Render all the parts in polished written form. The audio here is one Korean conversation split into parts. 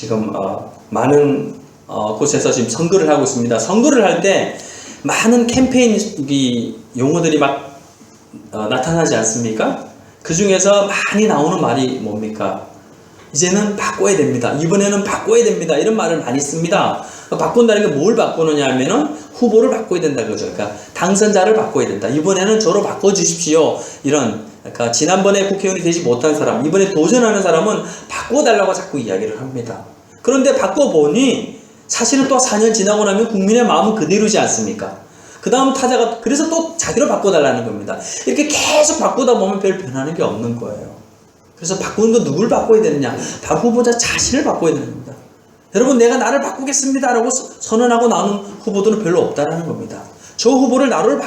지금 많은 곳에서 지금 선거를 하고 있습니다. 선거를 할 때 많은 캠페인 용어들이 막 나타나지 않습니까? 그 중에서 많이 나오는 말이 뭡니까? 이제는 바꿔야 됩니다. 이번에는 바꿔야 됩니다. 이런 말을 많이 씁니다. 바꾼다는 게 뭘 바꾸느냐 하면은 후보를 바꿔야 된다 그죠. 그러니까 당선자를 바꿔야 된다. 이번에는 저로 바꿔주십시오. 이런, 그러니까 지난번에 국회의원이 되지 못한 사람, 이번에 도전하는 사람은 바꿔달라고 자꾸 이야기를 합니다. 그런데 바꿔보니 사실은 또 4년 지나고 나면 국민의 마음은 그대로지 않습니까? 그 다음 타자가 그래서 또 자기로 바꿔달라는 겁니다. 이렇게 계속 바꾸다 보면 별 변하는 게 없는 거예요. 그래서 바꾸는 건 누굴 바꿔야 되느냐? 바로 후보자 자신을 바꿔야 되는 겁니다. 여러분, 내가 나를 바꾸겠습니다 라고 선언하고 나오는 후보들은 별로 없다라는 겁니다. 저 후보를 나로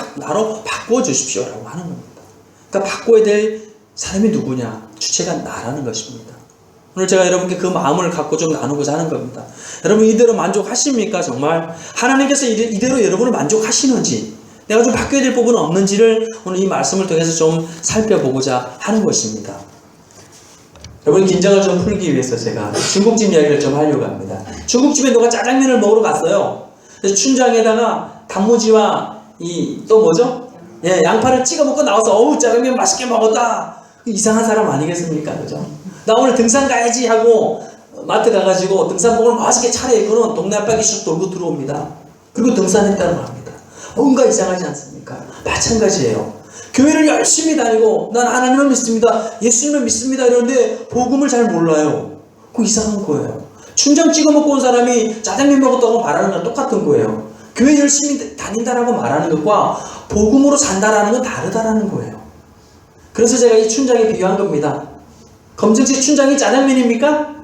바꿔주십시오 라고 하는 겁니다. 그러니까 바꿔야 될 사람이 누구냐? 주체가 나라는 것입니다. 오늘 제가 여러분께 그 마음을 갖고 좀 나누고자 하는 겁니다. 여러분, 이대로 만족하십니까? 정말 하나님께서 이대로 여러분을 만족하시는지, 내가 좀 바뀌어야 될 부분은 없는지를 오늘 이 말씀을 통해서 좀 살펴보고자 하는 것입니다. 여러분, 긴장을 좀 풀기 위해서 제가 중국집 이야기를 좀 하려고 합니다. 중국집에 누가 짜장면을 먹으러 갔어요. 그래서 춘장에다가 단무지와 또 뭐죠? 예, 양파를 찍어 먹고 나와서 어우, 짜장면 맛있게 먹었다. 이상한 사람 아니겠습니까? 그죠? 나 오늘 등산 가야지 하고 마트 가가지고 등산복을 맛있게 차려입고는 동네 앞바퀴 쑥 돌고 들어옵니다. 그리고 등산했다고 합니다. 뭔가 이상하지 않습니까? 마찬가지예요. 교회를 열심히 다니고 난 하나님을 믿습니다, 예수님을 믿습니다 이러는데 복음을 잘 몰라요. 그거 이상한 거예요. 춘장 찍어 먹고 온 사람이 짜장면 먹었다고 말하는 건 똑같은 거예요. 교회 열심히 다닌다라고 말하는 것과 복음으로 산다라는 건 다르다라는 거예요. 그래서 제가 이 춘장에 비교한 겁니다. 검정치 춘장이 짜장면입니까?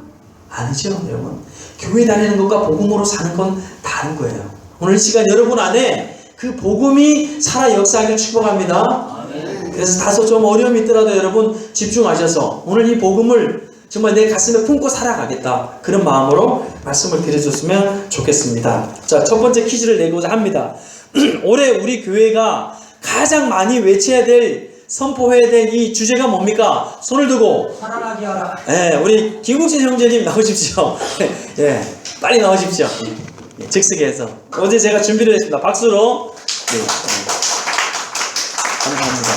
아니죠, 여러분. 교회 다니는 것과 복음으로 사는 건 다른 거예요. 오늘 이 시간 여러분 안에 그 복음이 살아 역사하길 축복합니다. 그래서 다소 좀 어려움이 있더라도 여러분 집중하셔서 오늘 이 복음을 정말 내 가슴에 품고 살아가겠다, 그런 마음으로 말씀을 드려줬으면 좋겠습니다. 자, 첫 번째 퀴즈를 내고자 합니다. 올해 우리 교회가 가장 많이 외쳐야 될, 선포해야 될 이 주제가 뭡니까? 손을 들고 사랑하게 하라. 예, 우리 김국진 형제님 나오십시오. 예, 빨리 나오십시오. 즉석에서 어제 제가 준비를 했습니다. 박수로. 네, 감사합니다.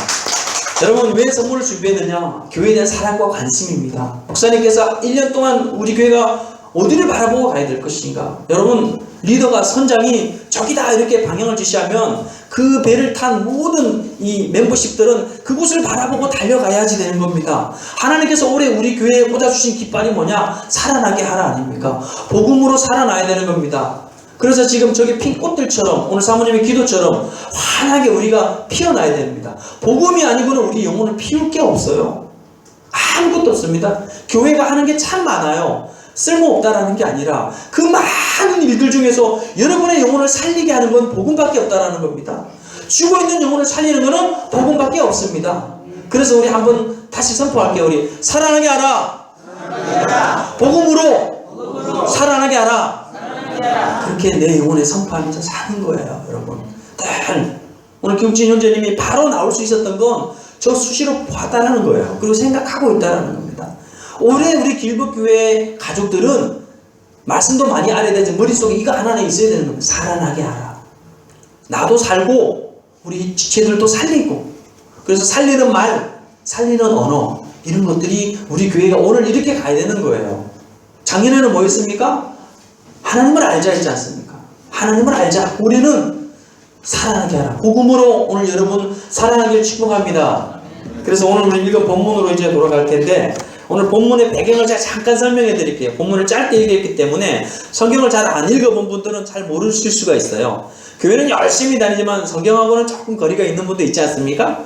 여러분, 왜 선물을 준비했느냐? 교회에 대한 사랑과 관심입니다. 목사님께서 1년 동안 우리 교회가 어디를 바라보고 가야 될 것인가? 여러분, 리더가, 선장이 저기다 이렇게 방향을 지시하면 그 배를 탄 모든 이 멤버십들은 그곳을 바라보고 달려가야지 되는 겁니다. 하나님께서 올해 우리 교회에 꽂아주신 깃발이 뭐냐? 살아나게 하라 아닙니까? 복음으로 살아나야 되는 겁니다. 그래서 지금 저기 핀 꽃들처럼, 오늘 사모님의 기도처럼 환하게 우리가 피어나야 됩니다. 복음이 아니고는 우리 영혼을 피울 게 없어요. 아무것도 없습니다. 교회가 하는 게 참 많아요. 쓸모없다라는 게 아니라 그 많은 일들 중에서 여러분의 영혼을 살리게 하는 건 복음밖에 없다라는 겁니다. 죽어있는 영혼을 살리는 것은 복음밖에 없습니다. 그래서 우리 한번 다시 선포할게요. 우리 사랑하게 하라. 복음으로 살아나게 하라. 그렇게 내 영혼에 선포하면서 사는 거예요, 여러분. 오늘 김국진 형제님이 바로 나올 수 있었던 건 저 수시로 봐달라는 거예요. 그리고 생각하고 있다라는 겁니다. 올해 우리 길법교회 가족들은 말씀도 많이 알아야 되지, 머릿속에 이거 하나는 있어야 되는 겁니다. 살아나게 하라. 나도 살고 우리 지체들도 살리고, 그래서 살리는 말, 살리는 언어, 이런 것들이 우리 교회가 오늘 이렇게 가야 되는 거예요. 작년에는 뭐였습니까? 하나님을 알자 했지 않습니까? 하나님을 알자. 우리는 살아나게 하라. 복음으로 오늘 여러분 살아나기를 축복합니다. 그래서 오늘 우리 읽은 본문으로 이제 돌아갈 텐데, 오늘 본문의 배경을 제가 잠깐 설명해 드릴게요. 본문을 짧게 읽었기 때문에 성경을 잘 안 읽어본 분들은 잘 모르실 수가 있어요. 교회는 열심히 다니지만 성경하고는 조금 거리가 있는 분도 있지 않습니까?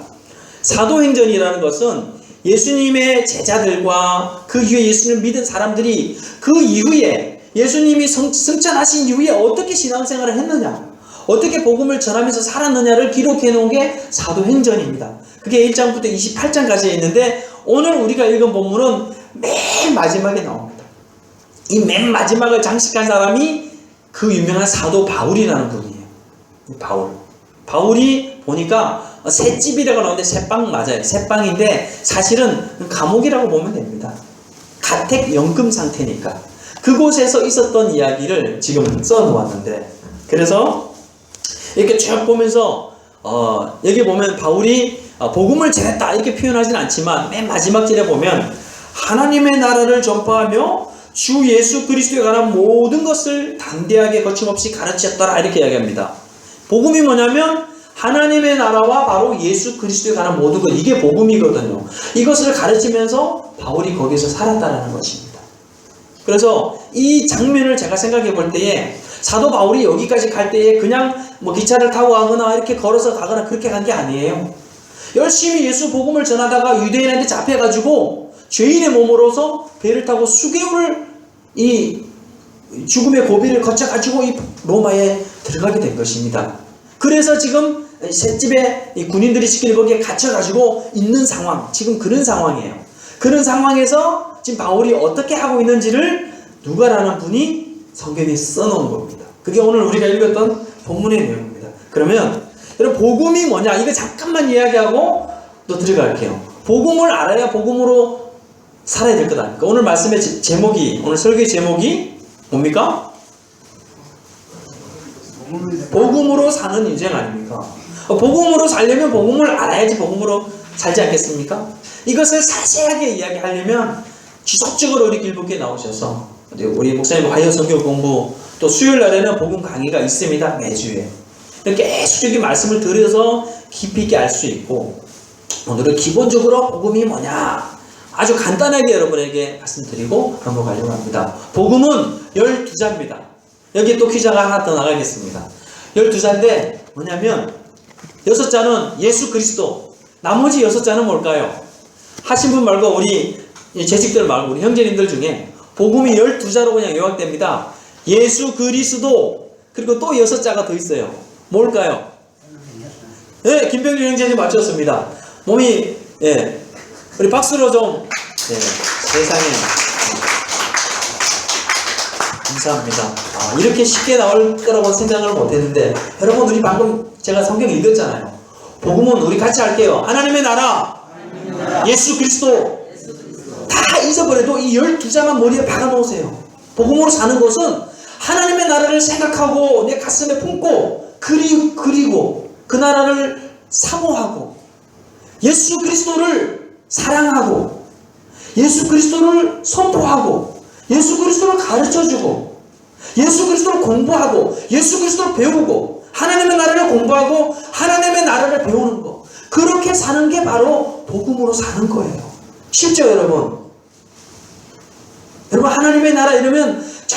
사도행전이라는 것은 예수님의 제자들과 그 이후에 예수님을 믿은 사람들이 그 이후에 예수님이 승천하신 이후에 어떻게 신앙생활을 했느냐, 어떻게 복음을 전하면서 살았느냐를 기록해 놓은 게 사도행전입니다. 그게 1장부터 28장까지 있는데, 오늘 우리가 읽은 본문은 맨 마지막에 나옵니다. 이 맨 마지막을 장식한 사람이 그 유명한 사도 바울이라는 분이에요. 바울이 보니까 셋집이라고 나오는데 셋방 맞아요. 셋방인데 사실은 감옥이라고 보면 됩니다. 가택연금 상태니까. 그곳에서 있었던 이야기를 지금 써놓았는데, 그래서 이렇게 쭉 보면서 여기 보면 바울이 복음을 전했다 이렇게 표현하진 않지만 맨 마지막 절에 보면 하나님의 나라를 전파하며 주 예수 그리스도에 관한 모든 것을 담대하게 거침없이 가르쳤더라 이렇게 이야기합니다. 복음이 뭐냐면 하나님의 나라와 바로 예수 그리스도에 관한 모든 것, 이게 복음이거든요. 이것을 가르치면서 바울이 거기서 살았다는 것입니다. 그래서 이 장면을 제가 생각해 볼 때에 사도 바울이 여기까지 갈 때에 그냥 뭐 기차를 타고 가거나 이렇게 걸어서 가거나 그렇게 간 게 아니에요. 열심히 예수 복음을 전하다가 유대인한테 잡혀가지고 죄인의 몸으로서 배를 타고 수개월을 이 죽음의 고비를 거쳐가지고 이 로마에 들어가게 된 것입니다. 그래서 지금 셋집에 군인들이 지키는 거기에 갇혀가지고 있는 상황, 지금 그런 상황이에요. 그런 상황에서 지금 바울이 어떻게 하고 있는지를 누가라는 분이 성경에 써놓은 겁니다. 그게 오늘 우리가 읽었던 본문의 내용입니다. 그러면 여러분 복음이 뭐냐 이거 잠깐만 이야기하고 또 들어갈게요. 복음을 알아야 복음으로 살아야 될 것 아닙니까? 오늘 말씀의 제목이, 오늘 설교의 제목이 뭡니까? 복음으로 사는 인생 아닙니까? 복음으로 살려면 복음을 알아야지 복음으로 살지 않겠습니까? 이것을 자세하게 이야기하려면 지속적으로 우리 길목에 나오셔서 우리 목사님 화요 성경 공부 또 수요일 날에는 복음 강의가 있습니다. 매주에 이렇게 계속적인 말씀을 들어서 깊이 있게 알 수 있고, 오늘은 기본적으로 복음이 뭐냐 아주 간단하게 여러분에게 말씀드리고 넘어가려고 합니다. 복음은 12자입니다. 여기 또 퀴즈가 하나 더 나가겠습니다. 12자인데 뭐냐면 6자는 예수 그리스도, 나머지 6자는 뭘까요? 하신 분 말고 우리 재직들 말고 우리 형제님들 중에 복음이 12자로 그냥 요약됩니다. 예수 그리스도, 그리고 또 6자가 더 있어요. 뭘까요? 네, 김병준 형제님 맞췄습니다. 몸이, 예, 우리 박수로 좀, 예, 세상에. 감사합니다. 이렇게 쉽게 나올 거라고 생각을 못했는데, 여러분, 우리 방금 제가 성경 읽었잖아요. 복음은 우리 같이 할게요. 하나님의 나라, 예수 그리스도. 다 잊어버려도 이 12자만 머리에 박아 놓으세요. 복음으로 사는 것은 하나님의 나라를 생각하고 내 가슴에 품고 그리고 그 나라를 사모하고 예수 그리스도를 사랑하고 예수 그리스도를 선포하고 예수 그리스도를 가르쳐주고 예수 그리스도를 공부하고 예수 그리스도를 배우고 하나님의 나라를 공부하고 하나님의 나라를 배우는 거, 그렇게 사는 게 바로 복음으로 사는 거예요. 쉽죠 여러분? 여러분 하나님의 나라 이러면 저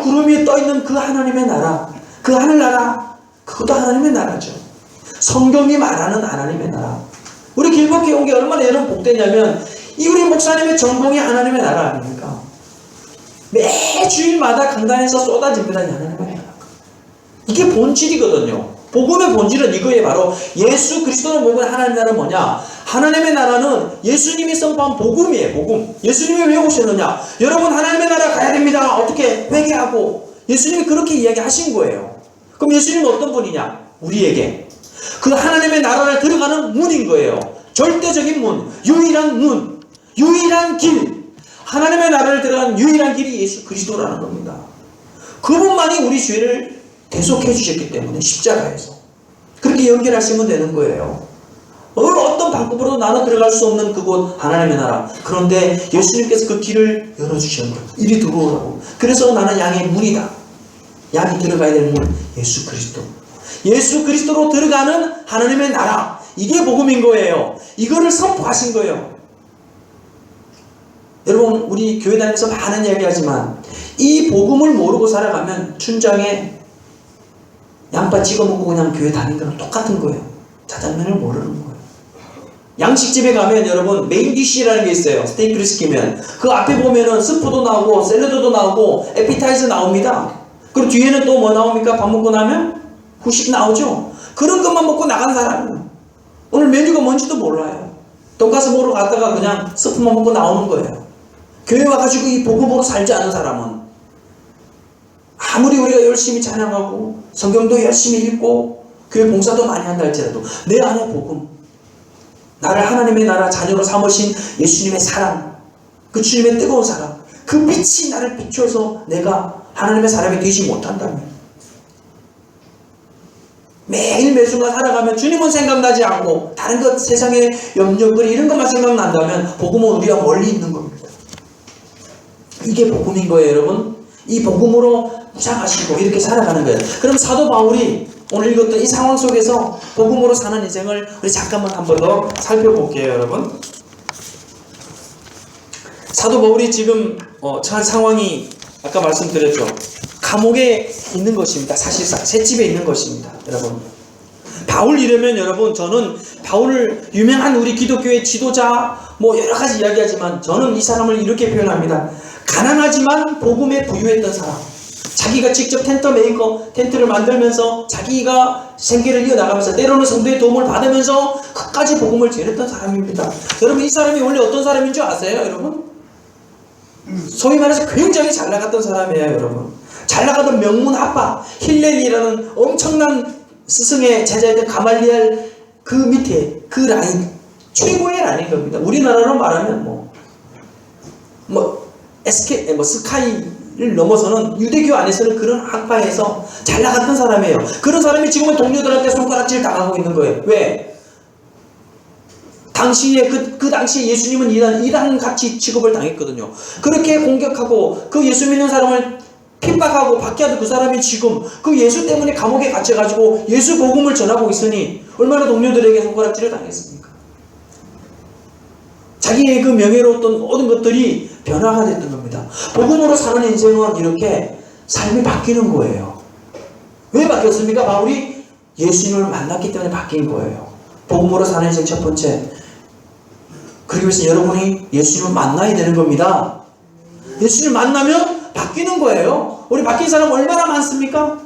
구름 위에 떠있는 그 하나님의 나라, 그 하늘나라, 그것도 하나님의 나라죠. 성경이 말하는 하나님의 나라. 우리 길목에 온 게 얼마나 여러분 복되냐면 이 우리 목사님의 전공이 하나님의 나라 아닙니까? 매 주일마다 강단에서 쏟아집니다. 이 하나님의 나라. 이게 본질이거든요. 복음의 본질은 이거예요. 바로 예수 그리스도를 먹은 하나님의 나라는 뭐냐? 하나님의 나라는 예수님이 선포한 복음이에요. 복음. 예수님이 왜 오셨느냐? 여러분 하나님의 나라 가야 됩니다. 어떻게? 회개하고. 예수님이 그렇게 이야기하신 거예요. 그럼 예수님은 어떤 분이냐? 우리에게 그 하나님의 나라를 들어가는 문인 거예요. 절대적인 문, 유일한 문, 유일한 길. 하나님의 나라를 들어가는 유일한 길이 예수 그리스도라는 겁니다. 그분만이 우리 죄를 대속해 주셨기 때문에 십자가에서 그렇게 연결하시면 되는 거예요. 어떤 방법으로 나눠 들어갈 수 없는 그곳 하나님의 나라. 그런데 예수님께서 그 길을 열어주셨는 거예요. 이리 들어오라고. 그래서 나는 양의 문이다. 양이 들어가야 될 문, 예수 그리스도. 예수 그리스도로 들어가는 하나님의 나라. 이게 복음인 거예요. 이거를 선포하신 거예요. 여러분 우리 교회 다니면서 많은 이야기 하지만 이 복음을 모르고 살아가면 춘장에 양파 찍어 먹고 그냥 교회 다니는 거랑 똑같은 거예요. 짜장면을 모르는 거예요. 양식집에 가면 여러분 메인 디쉬라는 게 있어요. 스테이크를 시키면 그 앞에 보면은 스프도 나오고 샐러드도 나오고 에피타이저 나옵니다. 그리고 뒤에는 또 뭐 나옵니까? 밥 먹고 나면 후식 나오죠. 그런 것만 먹고 나간 사람은 오늘 메뉴가 뭔지도 몰라요. 돈가스 먹으러 갔다가 그냥 스프만 먹고 나오는 거예요. 교회 와가지고 이 복음으로 살지 않은 사람은 아무리 우리가 열심히 찬양하고 성경도 열심히 읽고 교회 봉사도 많이 한다 할지라도 내 안에 복음, 나를 하나님의 나라 자녀로 삼으신 예수님의 사랑, 그 주님의 뜨거운 사랑, 그 빛이 나를 비춰서 내가 하나님의 사람이 되지 못한다면, 매일 매순간 살아가면 주님은 생각나지 않고 다른 것, 세상의 염려거리 이런 것만 생각난다면 복음은 우리가 멀리 있는 겁니다. 이게 복음인 거예요, 여러분. 이 복음으로 무장하시고 이렇게 살아가는 거예요. 그럼 사도 바울이 오늘 읽었던 이 상황 속에서 복음으로 사는 인생을 우리 잠깐만 한 번 더 살펴볼게요, 여러분. 사도 바울이 지금 처한 상황이 아까 말씀드렸죠. 감옥에 있는 것입니다. 사실상 셋집에 있는 것입니다, 여러분. 바울 이러면 여러분, 저는 바울을 유명한 우리 기독교의 지도자 뭐 여러 가지 이야기하지만 저는 이 사람을 이렇게 표현합니다. 가난하지만 복음에 부유했던 사람. 자기가 직접 텐트를 만들면서 자기가 생계를 이어나가면서 때로는 성도의 도움을 받으면서 끝까지 복음을 전했던 사람입니다. 여러분, 이 사람이 원래 어떤 사람인 줄 아세요, 여러분? 소위 말해서 굉장히 잘 나갔던 사람이에요, 여러분. 잘 나가던 명문 아빠 힐렐이라는 엄청난 스승의 제자였던 가말리엘 그 밑에 그 라인, 최고의 라인인 겁니다. 우리나라로 말하면 스카이를 넘어서는 유대교 안에서는 그런 학파에서 잘 나갔던 사람이에요. 그런 사람이 지금은 동료들한테 손가락질 당하고 있는 거예요. 왜? 당시에 그 당시에 예수님은 이단같이 취급을 당했거든요. 그렇게 공격하고 그 예수 믿는 사람을 핍박하고 박해하던 그 사람이 지금 그 예수 때문에 감옥에 갇혀가지고 예수 복음을 전하고 있으니 얼마나 동료들에게 손가락질을 당했습니까? 자기의 그 명예로웠던 모든 것들이 변화가 됐던 겁니다. 복음으로 사는 인생은 이렇게 삶이 바뀌는 거예요. 왜 바뀌었습니까? 바울이 예수님을 만났기 때문에 바뀐 거예요. 복음으로 사는 인생 첫 번째. 그러기 위해서 여러분이 예수님을 만나야 되는 겁니다. 예수님을 만나면 바뀌는 거예요. 우리 바뀐 사람 얼마나 많습니까?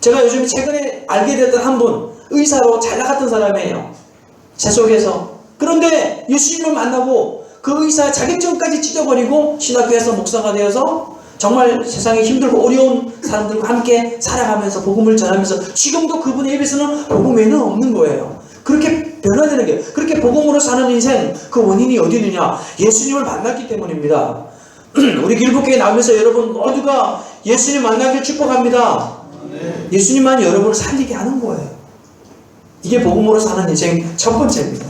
제가 요즘 최근에 알게 됐던 한 분, 의사로 잘 나갔던 사람이에요. 제 속에서. 그런데 예수님을 만나고 그 의사 자격증까지 찢어버리고 신학교에서 목사가 되어서 정말 세상에 힘들고 어려운 사람들과 함께 살아가면서 복음을 전하면서 지금도 그분의 입에서는 복음 외에는 없는 거예요. 그렇게 변화되는 게, 그렇게 복음으로 사는 인생, 그 원인이 어디 있느냐? 예수님을 만났기 때문입니다. 우리 길목교회 나오면서 여러분 모두가 예수님 만나길 축복합니다. 예수님만 여러분을 살리게 하는 거예요. 이게 복음으로 사는 인생 첫 번째입니다.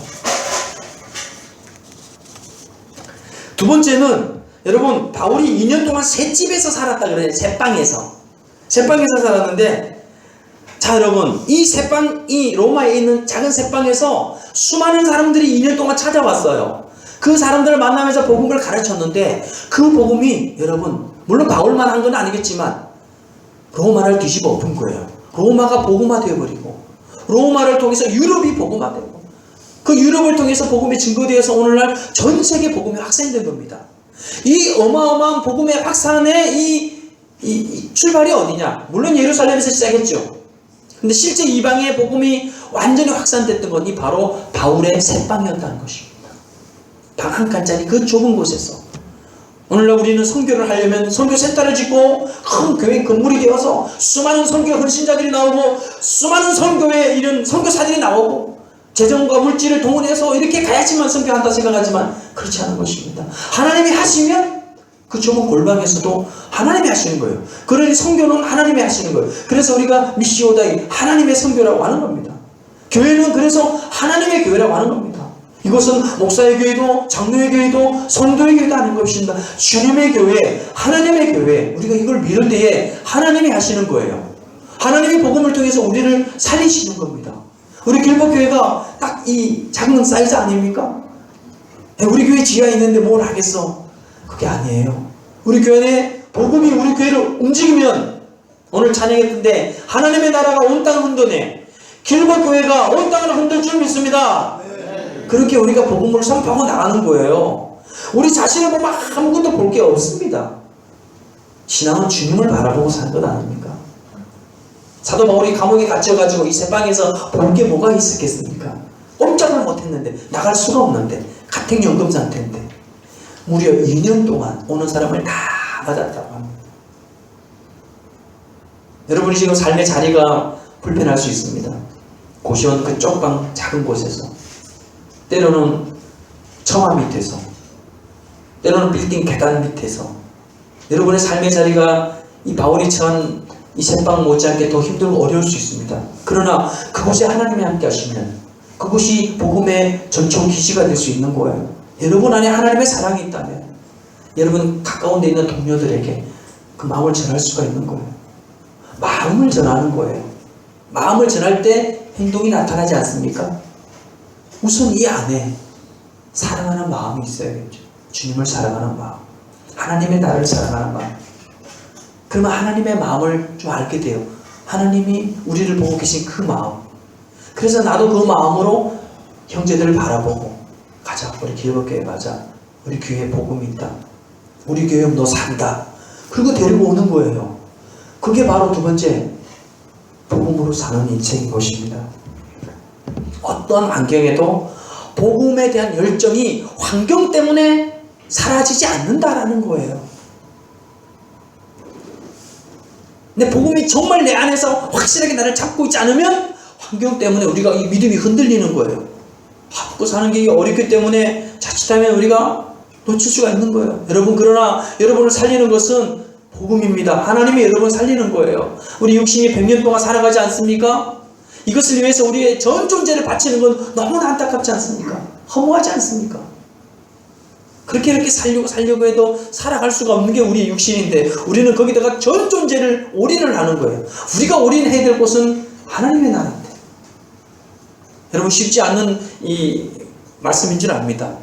두 번째는 여러분, 바울이 2년 동안 셋집에서 살았다 그래요. 셋방에서 살았는데, 자 여러분, 이 셋방이 로마에 있는 작은 셋방에서 수많은 사람들이 2년 동안 찾아왔어요. 그 사람들을 만나면서 복음을 가르쳤는데 그 복음이 여러분, 물론 바울만 한 건 아니겠지만 로마를 뒤집어 엎은 거예요. 로마가 복음화 되어버리고 로마를 통해서 유럽이 복음화되고 그 유럽을 통해서 복음이 증거되어서 오늘날 전 세계 복음이 확산된 겁니다. 이 어마어마한 복음의 확산의 이 출발이 어디냐? 물론 예루살렘에서 시작했죠. 근데 실제 이방의 복음이 완전히 확산됐던 것이 바로 바울의 셋방이었다는 것입니다. 방 한 칸짜리 그 좁은 곳에서 오늘날 우리는 선교를 하려면 선교 센터를 짓고 큰 교회 건물이 되어서 수많은 선교 헌신자들이 나오고 수많은 선교에 이런 선교사들이 나오고 재정과 물질을 동원해서 이렇게 가야지만 선교한다 생각하지만 그렇지 않은 것입니다. 하나님이 하시면 그 좁은 골방에서도 하나님이 하시는 거예요. 그러니 선교는 하나님이 하시는 거예요. 그래서 우리가 미시오다이 하나님의 선교라고 하는 겁니다. 교회는 그래서 하나님의 교회라고 하는 겁니다. 이것은 목사의 교회도 장로의 교회도 성도의 교회도 아닌 것입니다. 주님의 교회, 하나님의 교회, 우리가 이걸 믿을 때에 하나님이 하시는 거예요. 하나님의 복음을 통해서 우리를 살리시는 겁니다. 우리 길목교회가 딱 이 작은 사이즈 아닙니까? 우리 교회 지하에 있는데 뭘 하겠어? 그게 아니에요. 우리 교회 내 복음이 우리 교회를 움직이면 오늘 찬양했던데 하나님의 나라가 온 땅을 흔드네. 길목교회가 온 땅을 흔들 줄 믿습니다. 그렇게 우리가 복음을 선포하고 나가는 거예요. 우리 자신을 보면 아무것도 볼 게 없습니다. 신앙은 주님을 바라보고 사는 것 아닙니까? 사도 바울이 감옥에 갇혀가지고 이 셋방에서 볼 게 뭐가 있었겠습니까? 꼼짝을 못했는데, 나갈 수가 없는데, 가택연금 상태인데 무려 2년 동안 오는 사람을 다 맞았다고 합니다. 여러분이 지금 삶의 자리가 불편할 수 있습니다. 고시원 그 쪽방 작은 곳에서, 때로는 처마 밑에서, 때로는 빌딩 계단 밑에서 여러분의 삶의 자리가 이 바울이 처한 이 셋방 못지않게 더 힘들고 어려울 수 있습니다. 그러나 그곳에 하나님이 함께 하시면 그곳이 복음의 전초 기지가 될 수 있는 거예요. 여러분 안에 하나님의 사랑이 있다면 여러분 가까운 데 있는 동료들에게 그 마음을 전할 수가 있는 거예요. 마음을 전하는 거예요. 마음을 전할 때 행동이 나타나지 않습니까? 우선 이 안에 사랑하는 마음이 있어야겠죠. 주님을 사랑하는 마음, 하나님의 나를 사랑하는 마음. 그러면 하나님의 마음을 좀 알게 돼요. 하나님이 우리를 보고 계신 그 마음. 그래서 나도 그 마음으로 형제들을 바라보고 가자, 우리 기업교회 가자, 우리 교회에 복음이 있다, 우리 교회 너 산다, 그리고 데리고 오는 거예요. 그게 바로 두 번째 복음으로 사는 인생인 것입니다. 어떤 환경에도 복음에 대한 열정이 환경 때문에 사라지지 않는다라는 거예요. 근데 복음이 정말 내 안에서 확실하게 나를 잡고 있지 않으면 환경 때문에 우리가 이 믿음이 흔들리는 거예요. 먹고 사는 게 어렵기 때문에 자칫하면 우리가 놓칠 수가 있는 거예요. 여러분, 그러나 여러분을 살리는 것은 복음입니다. 하나님이 여러분을 살리는 거예요. 우리 육신이 100년 동안 살아가지 않습니까? 이것을 위해서 우리의 전 존재를 바치는 건 너무나 안타깝지 않습니까? 허무하지 않습니까? 그렇게 이렇게 살려고 해도 살아갈 수가 없는 게 우리의 육신인데 우리는 거기다가 전 존재를 올인을 하는 거예요. 우리가 올인해야 될 곳은 하나님의 나라인데. 여러분, 쉽지 않는 이 말씀인 줄 압니다.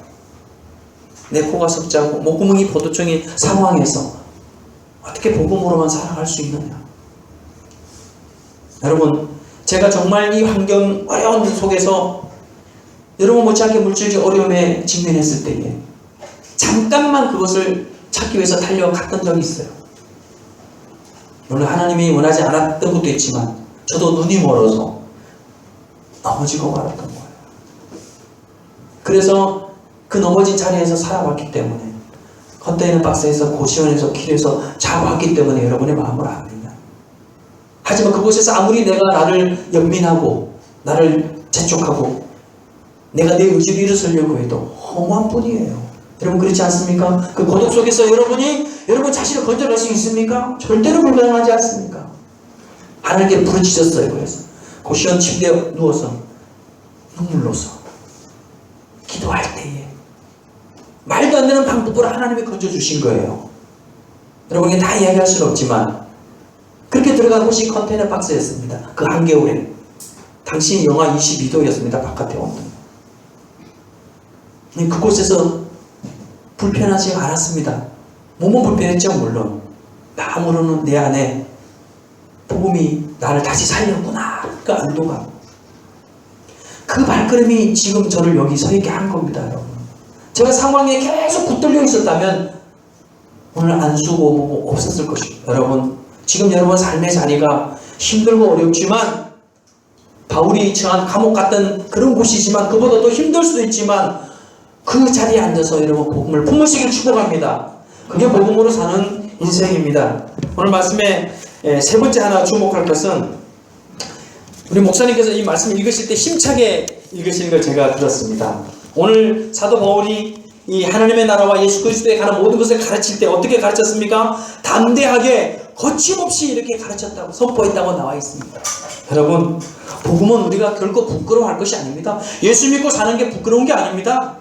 내 코가 석자고 목구멍이 포도청인 상황에서 어떻게 복음으로만 살아갈 수 있느냐. 여러분, 제가 정말 이 환경 어려운 속에서 여러분 못지않게 물질적 어려움에 직면했을 때에 잠깐만 그것을 찾기 위해서 달려갔던 적이 있어요. 물론 하나님이 원하지 않았던 것도 있지만 저도 눈이 멀어서 넘어지고 말았던 거예요. 그래서 그 넘어진 자리에서 살아왔기 때문에 컨테이너 박스에서 고시원에서 길에서 자고왔기 때문에 여러분의 마음을 압니다. 하지만 그곳에서 아무리 내가 나를 연민하고 나를 재촉하고 내가 내 의지를 일어서려고 해도 허무한 뿐이에요. 여러분, 그렇지 않습니까? 그 고독 속에서 여러분 자신을 건져낼 수 있습니까? 절대로 불가능하지 않습니까? 하나님께 부르짖었어요. 그래서 고시원 침대에 누워서 눈물로서 기도할 때에 말도 안 되는 방법으로 하나님이 건져주신 거예요. 여러분에게 다 이야기할 수는 없지만 그렇게 들어간 곳이 컨테이너 박스였습니다. 그 한겨울에 당시 영하 22도였습니다. 바깥의 온도. 그곳에서 불편하지 않았습니다. 몸은 불편했죠. 물론 마음으로는 내 안에 복음이 나를 다시 살렸구나, 그 안도감, 그 발걸음이 지금 저를 여기 서 있게 한 겁니다. 여러분, 제가 상황에 계속 붙들려 있었다면 오늘 안수고 뭐고 없었을 것입니다. 여러분, 지금 여러분 삶의 자리가 힘들고 어렵지만 바울이 처한 감옥 같던 그런 곳이지만 그보다 더 힘들 수도 있지만 그 자리에 앉아서 여러분 복음을 품으시길 축복합니다. 그게 복음으로 사는 인생입니다. 오늘 말씀에 세 번째 하나 주목할 것은 우리 목사님께서 이 말씀을 읽으실 때 힘차게 읽으시는 걸 제가 들었습니다. 오늘 사도 바울이 이 하나님의 나라와 예수 그리스도에 관한 모든 것을 가르칠 때 어떻게 가르쳤습니까? 담대하게 거침없이 이렇게 가르쳤다고, 선포했다고 나와 있습니다. 여러분, 복음은 우리가 결코 부끄러워할 것이 아닙니다. 예수 믿고 사는 게 부끄러운 게 아닙니다.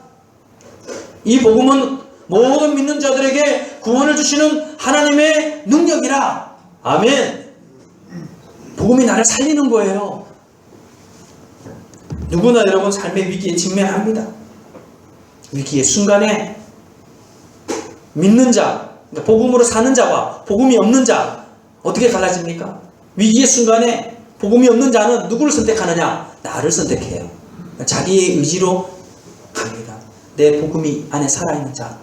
이 복음은 모든 믿는 자들에게 구원을 주시는 하나님의 능력이라. 아멘. 복음이 나를 살리는 거예요. 누구나 여러분 삶의 위기에 직면합니다. 위기의 순간에 믿는 자, 그러니까 복음으로 사는 자와 복음이 없는 자 어떻게 갈라집니까? 위기의 순간에 복음이 없는 자는 누구를 선택하느냐? 나를 선택해요. 자기의 의지로 갑니다. 내 복음이 안에 살아있는 자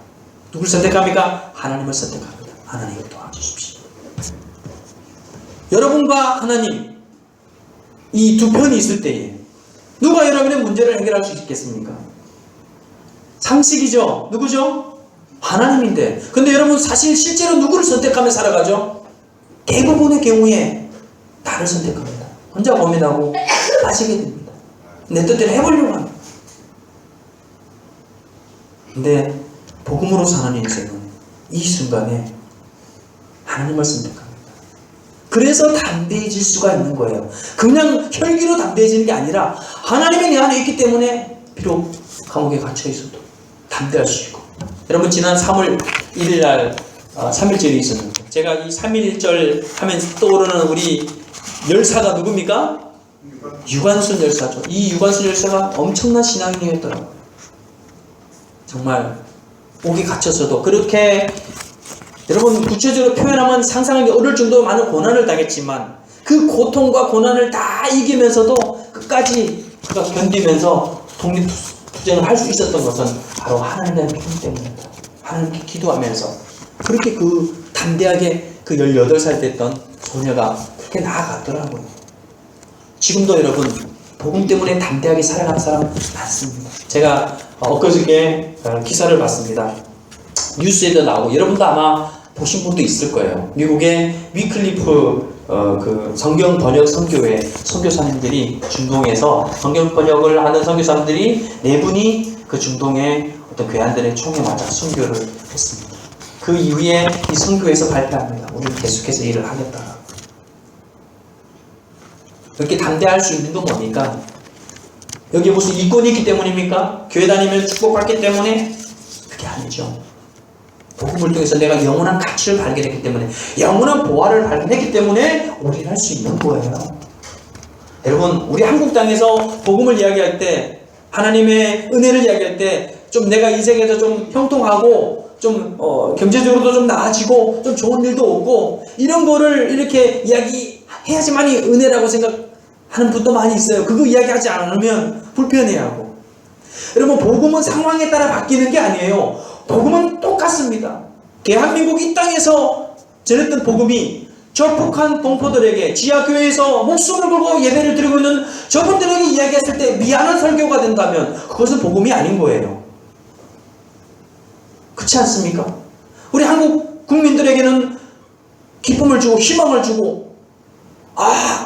누구를 선택합니까? 하나님을 선택합니다. 하나님을 도와주십시오. 여러분과 하나님 이 두 편이 있을 때에 누가 여러분의 문제를 해결할 수 있겠습니까? 상식이죠. 누구죠? 하나님인데. 근데 여러분 사실 실제로 누구를 선택하며 살아가죠? 대부분의 경우에 나를 선택합니다. 혼자 고민하고 빠지게 됩니다. 내 뜻대로 해보려고 합니다. 근데 복음으로 사는 인생은 이 순간에 하나님을 선택합니다. 그래서 담대해질 수가 있는 거예요. 그냥 혈기로 담대해지는 게 아니라 하나님이 내 안에 있기 때문에 비록 감옥에 갇혀 있어도 담대할 수 있고. 여러분 지난 3월 1일 날 3.1절이 있었는데 제가 이 3.1절 하면 떠오르는 우리 열사가 누굽니까? 유관순 열사죠. 이 유관순 열사가 엄청난 신앙인이었더라고요. 정말 옥에 갇혀서도 그렇게 여러분 구체적으로 표현하면 상상하기 어려울 정도로 많은 고난을 당했지만 그 고통과 고난을 다 이기면서도 끝까지 그가 견디면서 독립투쟁을 할 수 있었던 것은 바로 하나님의 믿음 때문입니다. 하나님께 기도하면서 그렇게 그 담대하게 그 18살 됐던 소녀가 그렇게 나아갔더라고요. 지금도 여러분 복음 때문에 담대하게 살아가는 사람 많습니다. 제가 엊그저께 기사를 봤습니다. 뉴스에도 나오고 여러분도 아마 보신 분도 있을 거예요. 미국의 위클리프 그 성경 번역 선교회 선교사님들이 중동에서 성경 번역을 하는 선교사님들이 4분이 그 중동의 어떤 괴한들의 총에 맞아 선교를 했습니다. 그 이후에 이 선교회에서 발표합니다. 우리는 계속해서 일을 하겠다. 이렇게 담대할 수 있는 건 뭡니까? 여기 무슨 이권이 있기 때문입니까? 교회 다니면 축복받기 때문에? 그게 아니죠. 복음을 통해서 내가 영원한 가치를 발견했기 때문에, 영원한 보화를 발견했기 때문에 우리는 할 수 있는 거예요. 여러분, 우리 한국 땅에서 복음을 이야기할 때, 하나님의 은혜를 이야기할 때, 좀 내가 이 세계에서 좀 형통하고, 좀 경제적으로도 좀 나아지고, 좀 좋은 일도 없고, 이런 거를 이렇게 이야기해야지만이 은혜라고 생각하는 분도 많이 있어요. 그거 이야기하지 않으면 불편해하고. 여러분, 복음은 상황에 따라 바뀌는 게 아니에요. 복음은 똑같습니다. 대한민국 이 땅에서 전했던 복음이 저 북한 동포들에게 지하교회에서 목숨을 걸고 예배를 드리고 있는 저분들에게 이야기했을 때 미안한 설교가 된다면 그것은 복음이 아닌 거예요. 그렇지 않습니까? 우리 한국 국민들에게는 기쁨을 주고 희망을 주고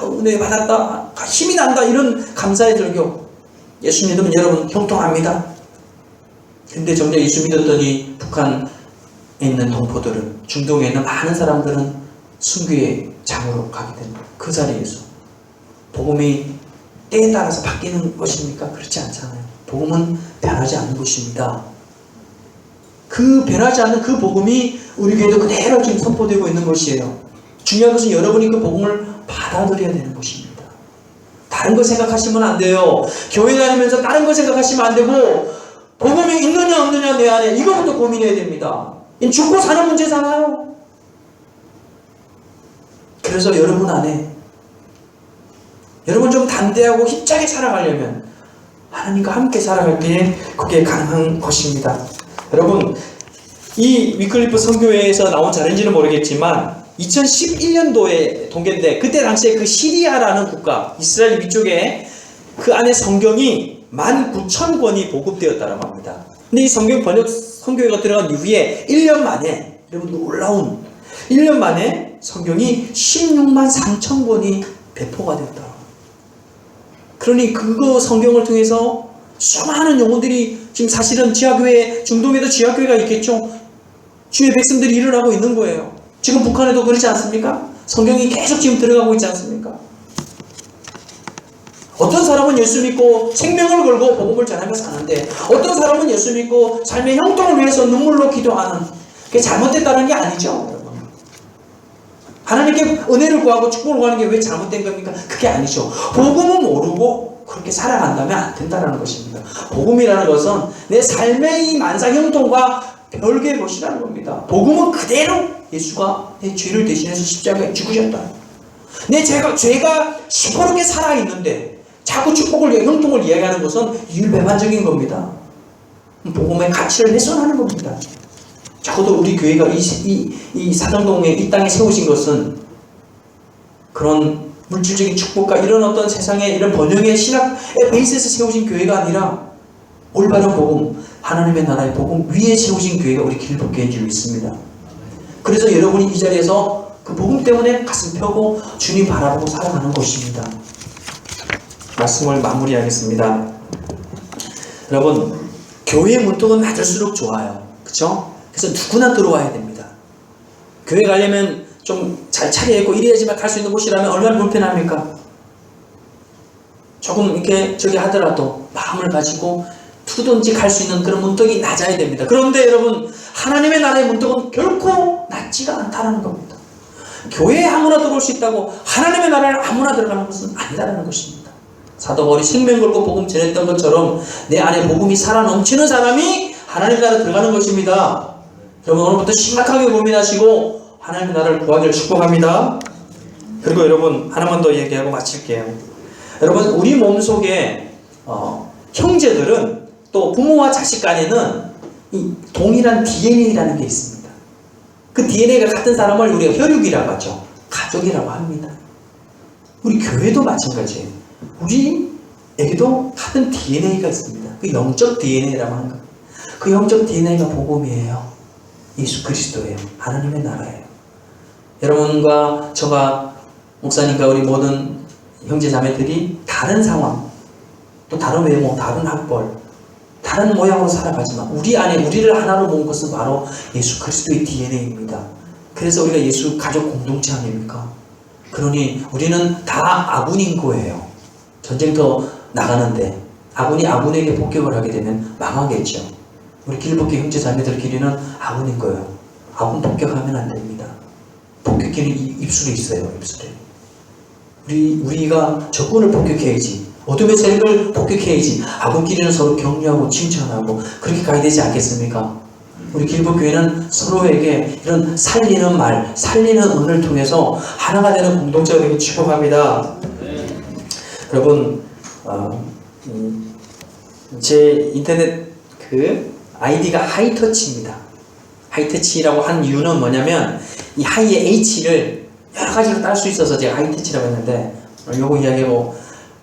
은혜 받았다, 힘이 난다, 이런 감사의 설교. 예수 믿으면 여러분 형통합니다. 근데 정작 예수 믿었더니 북한에 있는 동포들은, 중동에 있는 많은 사람들은 순교의 장으로 가게 됩니다. 그 자리에서. 복음이 때에 따라서 바뀌는 것입니까? 그렇지 않잖아요. 복음은 변하지 않는 것입니다. 그 변하지 않는 그 복음이 우리 교회도 그대로 지금 선포되고 있는 것이에요. 중요한 것은 여러분이 그 복음을 받아들여야 되는 것입니다. 다른 거 생각하시면 안 돼요. 교회 다니면서 다른 거 생각하시면 안 되고, 복음이 있느냐 없느냐 내 안에, 이거부터 고민해야 됩니다. 이 죽고 사는 문제잖아요. 그래서 여러분 안에, 여러분 좀 담대하고 힘차게 살아가려면 하나님과 함께 살아갈 때 그게 가능한 것입니다. 여러분, 이 위클리프 선교회에서 나온 자료인지는 모르겠지만 2011년도에 통계인데, 그때 당시에 그 시리아라는 국가, 이스라엘 위쪽에 그 안에 성경이 19,000권이 보급되었다고 합니다. 근데 이 성경 번역 선교회가 들어간 이후에 1년 만에, 여러분 놀라운 1년 만에 성경이 16만 3천 권이 배포가 됐다. 그러니 그거 성경을 통해서 수많은 영혼들이 지금 사실은 지하교회, 중동에도 지하교회가 있겠죠. 주의 백성들이 일을 하고 있는 거예요. 지금 북한에도 그렇지 않습니까? 성경이 계속 지금 들어가고 있지 않습니까? 어떤 사람은 예수 믿고 생명을 걸고 복음을 전하며 사는데, 어떤 사람은 예수 믿고 삶의 형통을 위해서 눈물로 기도하는, 그게 잘못됐다는 게 아니죠, 여러분. 하나님께 은혜를 구하고 축복을 구하는 게 왜 잘못된 겁니까? 그게 아니죠. 복음은 모르고 그렇게 살아간다면 안 된다는 것입니다. 복음이라는 것은 내 삶의 이 만사 형통과 별개의 것이라는 겁니다. 복음은 그대로 예수가 내 죄를 대신해서 십자가에 죽으셨다. 내 죄가 시퍼렇게 살아있는데 자꾸 축복을, 형통을 이야기하는 것은 일배반적인 겁니다. 복음의 가치를 훼손하는 겁니다. 적어도 우리 교회가 이 사정동에 이 땅에 세우신 것은 그런 물질적인 축복과 이런 어떤 세상의 이런 번영의 신학의 베이스에서 세우신 교회가 아니라 올바른 복음, 하나님의 나라의 복음 위에 세우신 교회가 우리 길법교회인 줄 믿습니다. 그래서 여러분이 이 자리에서 그 복음 때문에 가슴 펴고 주님 바라보고 살아가는 것입니다. 말씀을 마무리하겠습니다. 여러분, 교회의 문턱은 낮을수록 좋아요. 그쵸? 그래서 누구나 들어와야 됩니다. 교회 가려면 좀 잘 차려입고 이래야지만 갈 수 있는 곳이라면 얼마나 불편합니까? 조금 이렇게 저기 하더라도 마음을 가지고 누구든지 갈 수 있는 그런 문턱이 낮아야 됩니다. 그런데 여러분, 하나님의 나라의 문턱은 결코 낮지가 않다는 겁니다. 교회에 아무나 들어올 수 있다고 하나님의 나라에 아무나 들어가는 것은 아니다라는 것입니다. 사도 바울이 생명 걸고 복음 전했던 것처럼 내 안에 복음이 살아 넘치는 사람이 하나님의 나라에 들어가는 것입니다. 여러분, 오늘부터 심각하게 고민하시고 하나님의 나라를 구하기를 축복합니다. 그리고 여러분, 하나만 더 얘기하고 마칠게요. 여러분, 우리 몸속에 형제들은 또 부모와 자식 간에는 이 동일한 DNA라는 게 있습니다. 그 DNA가 같은 사람을 우리가 혈육이라고 하죠. 가족이라고 합니다. 우리 교회도 마찬가지예요. 우리에게도 같은 DNA가 있습니다. 그 영적 DNA라고 하는 겁니다. 그 영적 DNA가 복음이에요. 예수 그리스도예요. 하나님의 나라예요. 여러분과 저가 목사님과 우리 모든 형제 자매들이 다른 상황, 또 다른 외모, 다른 학벌, 다른 모양으로 살아가지만 우리 안에 우리를 하나로 모은 것은 바로 예수 그리스도의 DNA입니다. 그래서 우리가 예수 가족 공동체 아닙니까? 그러니 우리는 다 아군인 거예요. 전쟁터 나가는데 아군이 아군에게 폭격을 하게 되면 망하겠죠. 우리 길벗기 형제 자매들끼리는 아군인 거예요. 아군 폭격하면 안 됩니다. 폭격기는 입술에 있어요. 입술에. 우리가 적군을 폭격해야지, 어둠의 세력을 폭격해야지, 아군끼리는 서로 격려하고 칭찬하고 그렇게 가야 되지 않겠습니까? 우리 길벗교회는 서로에게 이런 살리는 말, 살리는 은을 통해서 하나가 되는 공동체가 되길 축복합니다. 여러분, 제 인터넷 그 아이디가 하이터치입니다. 하이터치라고 한 이유는 뭐냐면 이 하이의 H를 여러 가지로 딸 수 있어서 제가 하이터치라고 했는데, 요거 이야기하고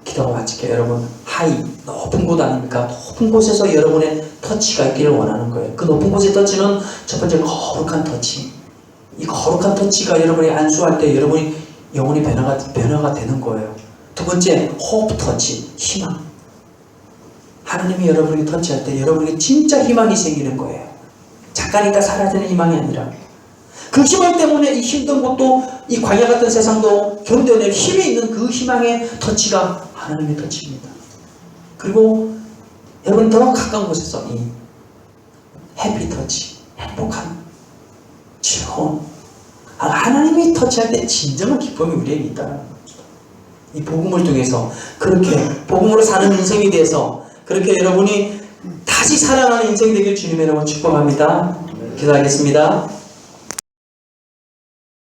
기도하고 마칠게요. 여러분, 하이, 높은 곳 아닙니까? 높은 곳에서 여러분의 터치가 있기를 원하는 거예요. 그 높은 곳의 터치는 첫 번째 거룩한 터치. 이 거룩한 터치가 여러분이 안수할 때 여러분이 영혼이 변화가 되는 거예요. 두 번째, 호흡 터치, 희망. 하나님이 여러분이 터치할 때 여러분에게 진짜 희망이 생기는 거예요. 잠깐 있다 사라지는 희망이 아니라 그 희망 때문에 이 힘든 것도, 이 광야 같은 세상도 견뎌낼 힘이 있는 그 희망의 터치가 하나님의 터치입니다. 그리고 여러분 더 가까운 곳에서 이 해피 터치, 행복한 즐거움, 하나님이 터치할 때 진정한 기쁨이 우리에게 있다는 겁니다. 이 복음을 통해서 그렇게 복음으로 사는 인생이 돼서 그렇게 여러분이 다시 살아나는 인생이 되길 주님 여러분 축복합니다. 기도하겠습니다.